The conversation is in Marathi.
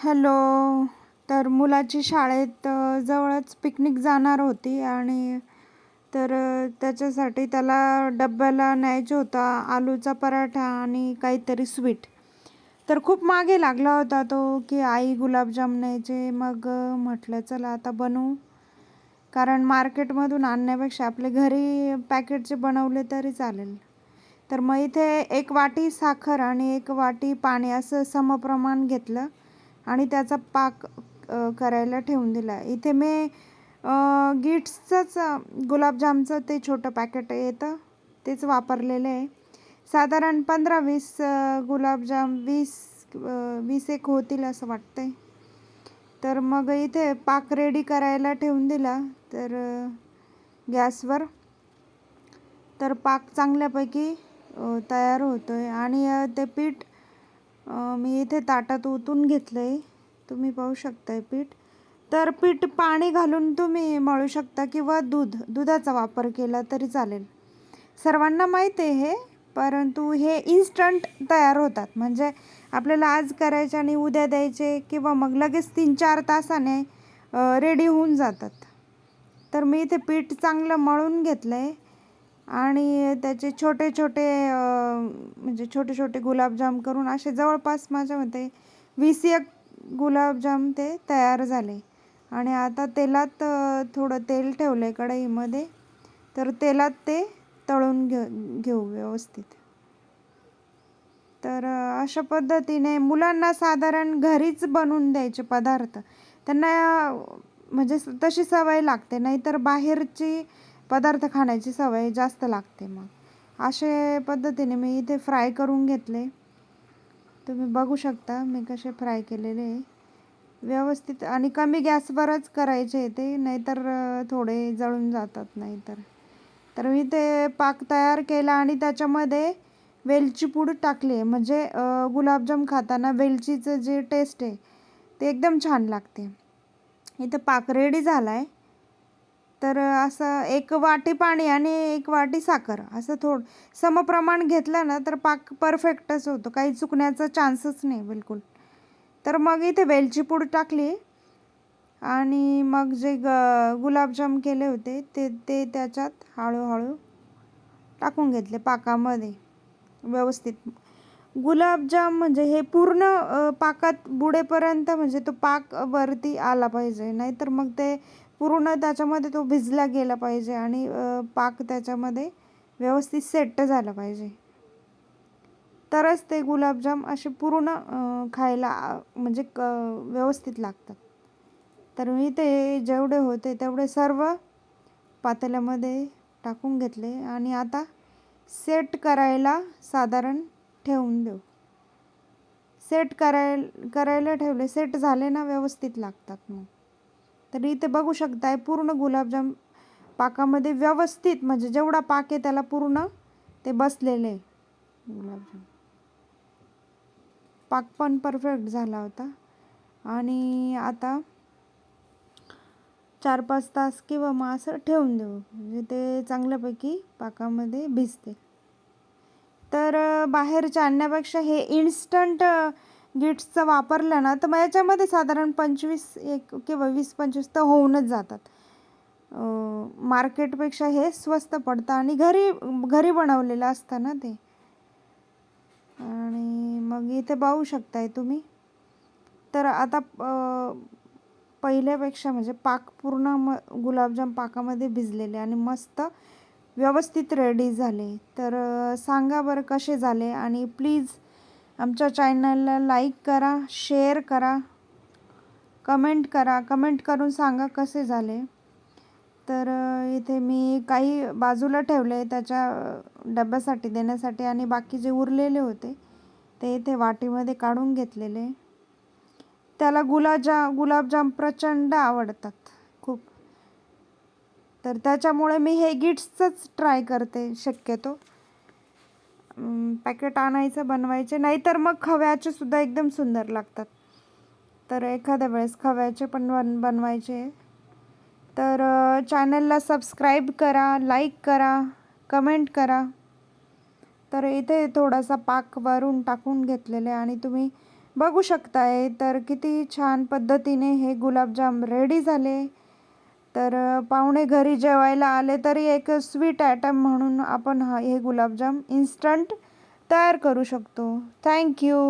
हॅलो. तर मुलाची शाळेत जवळच पिकनिक जाणार होती आणि त्याच्यासाठी त्याला डब्याला न्यायचं होता आलूचा पराठा आणि काहीतरी स्वीट. तर खूप मागे लागला होता तो की आई गुलाबजाम न्यायचे. मग म्हटलं चला आता बनवू, कारण मार्केटमधून आणण्यापेक्षा आपले घरी पॅकेटचे बनवले तरी चालेल. तर मग इथे 1 वाटी साखर आणि 1 वाटी पाणी असं समप्रमाण घेतलं आणि त्याचा पाक करायला ठेवून दिला. इथे मी गिट्सचंच गुलाबजामचं ते छोटं पॅकेट येतं तेच वापरलेलं आहे. साधारण 15-20 गुलाबजाम 20 एक होतील असं वाटतंय. तर मग इथे पाक रेडी करायला ठेवून दिला तर गॅसवर. तर पाक चांगल्यापैकी तयार होतो आहे आणि ते पीठ मी इथे ताटात ओतून घेतलं आहे. तुम्ही पाहू शकताय पीठ. तर पीठ पाणी घालून तुम्ही मळू शकता किंवा दुधाचा वापर केला तरी चालेल. सर्वांना माहीत आहे हे, परंतु हे इन्स्टंट तयार होतात. म्हणजे आपल्याला आज करायचे आणि उद्या द्यायचे किंवा मग लगेच 3-4 तासाने रेडी होऊन जातात. तर मी इथे पीठ चांगलं मळून घेतलं आहे आणि त्याचे छोटे छोटे म्हणजे छोटे छोटे गुलाबजाम करून असे जवळपास माझ्या मते 20 एक गुलाबजाम ते तयार झाले. आणि आता तेलात थोडं तेल ठेवलं आहे कढईमध्ये. तर तेलात ते तळून घेऊ व्यवस्थित. तर अशा पद्धतीने मुलांना साधारण घरीच बनवून द्यायचे पदार्थ त्यांना म्हणजे तशी सवय लागते, नाहीतर बाहेरची पदार्थ खाण्याची सवय जास्त लागते. मग अशा पद्धतीने मी इथे फ्राय करून घेतले. तुम्ही बघू शकता मी कसे फ्राय केलेले आहे व्यवस्थित. आणि कमी गॅसवरच करायचे ते, नाहीतर थोडे जळून जातात नाहीतर. तर मी ते पाक तयार केला आणि त्याच्यामध्ये वेलची पूड टाकली. म्हणजे गुलाबजाम खाताना वेलचीचं जे टेस्ट आहे ते एकदम छान लागते. इथं पाक रेडी झाला आहे. तर असं 1 वाटी पाणी आणि 1 वाटी साखर असं समप्रमाण घेतलं ना तर पाक परफेक्टच होतो, काही चुकण्याचा चान्सच नाही बिलकुल. तर मग इथे वेलची पूड टाकली आणि मग जे गुलाबजाम केले होते ते त्याच्यात हळूहळू टाकून घेतले पाकामध्ये व्यवस्थित. गुलाबजाम म्हणजे हे पूर्ण पाकात बुडेपर्यंत म्हणजे तो पाक वरती आला पाहिजे, नाहीतर मग ते पूर्ण त्याच्यामध्ये तो भिजला गेला पाहिजे आणि पाक त्याच्यामध्ये व्यवस्थित सेट झाला पाहिजे. तरच ते गुलाबजाम असे पूर्ण खायला म्हणजे व्यवस्थित लागतात. तर मी ते जेवढे होते तेवढे सर्व पातेल्यामध्ये टाकून घेतले आणि आता सेट करायला साधारण ठेवून देऊ. सेट करायला ठेवले, सेट झाले ना व्यवस्थित लागतात मग. तर इथे बघू शकताय पूर्ण गुलाबजाम पाकामध्ये व्यवस्थित, म्हणजे जेवढा पाक आहे त्याला पूर्ण ते बसलेले आहे गुलाबजाम. पाक पण परफेक्ट झाला होता. आणि आता 4-5 तास किंवा मग असं ठेवून देऊ, म्हणजे ते चांगल्यापैकी पाकामध्ये भिजते. तर बाहेरच्या आणण्यापेक्षा हे इन्स्टंट गिट्सचं वापरलं ना तर मग याच्यामध्ये साधारण 25 एक किंवा 20-25 तर होऊनच जातात. मार्केटपेक्षा हे स्वस्त पडतं आणि घरी बनवलेलं असतं ना ते. आणि मग इथे पाहू शकताय तुम्ही. तर आता पहिल्यापेक्षा म्हणजे पाक पूर्ण गुलाबजाम पाकामध्ये भिजलेले आणि मस्त व्यवस्थित रेडी झाले. तर सांगा बरं कसे झाले आणि प्लीज आमच्या चॅनलला लाईक करा, शेअर करा, कमेंट करा. कमेंट करून सांगा कसे झाले. तर इथे मी काही बाजूला ठेवले त्याच्या डब्यासाठी देण्यासाठी आणि बाकी जे उरलेले होते ते इथे वाटीमध्ये काढून घेतलेले. त्याला गुलाबजाम प्रचंड आवडतात खूप. तर त्याच्यामुळे मी हे गिट्सचंच ट्राय करते शक्यतो. पॅकेट आणायचं, बनवायचे, नाहीतर मग खव्याचे सुद्धा एकदम सुंदर लागतात. तर एखाद्या वेळेस खव्याचे पण बनवायचे. तर चॅनलला सबस्क्राईब करा, लाईक करा, कमेंट करा. तर इथे थोडासा पाक वरून टाकून घेतलेला आहे आणि तुम्ही बघू शकताय तर किती छान पद्धतीने हे गुलाबजाम रेडी झाले. तर पाहुणे घरी जेवायला आले तरी एक स्वीट आयटम म्हणून आपण हे गुलाबजाम इन्स्टंट तयार करू शकतो. Thank you.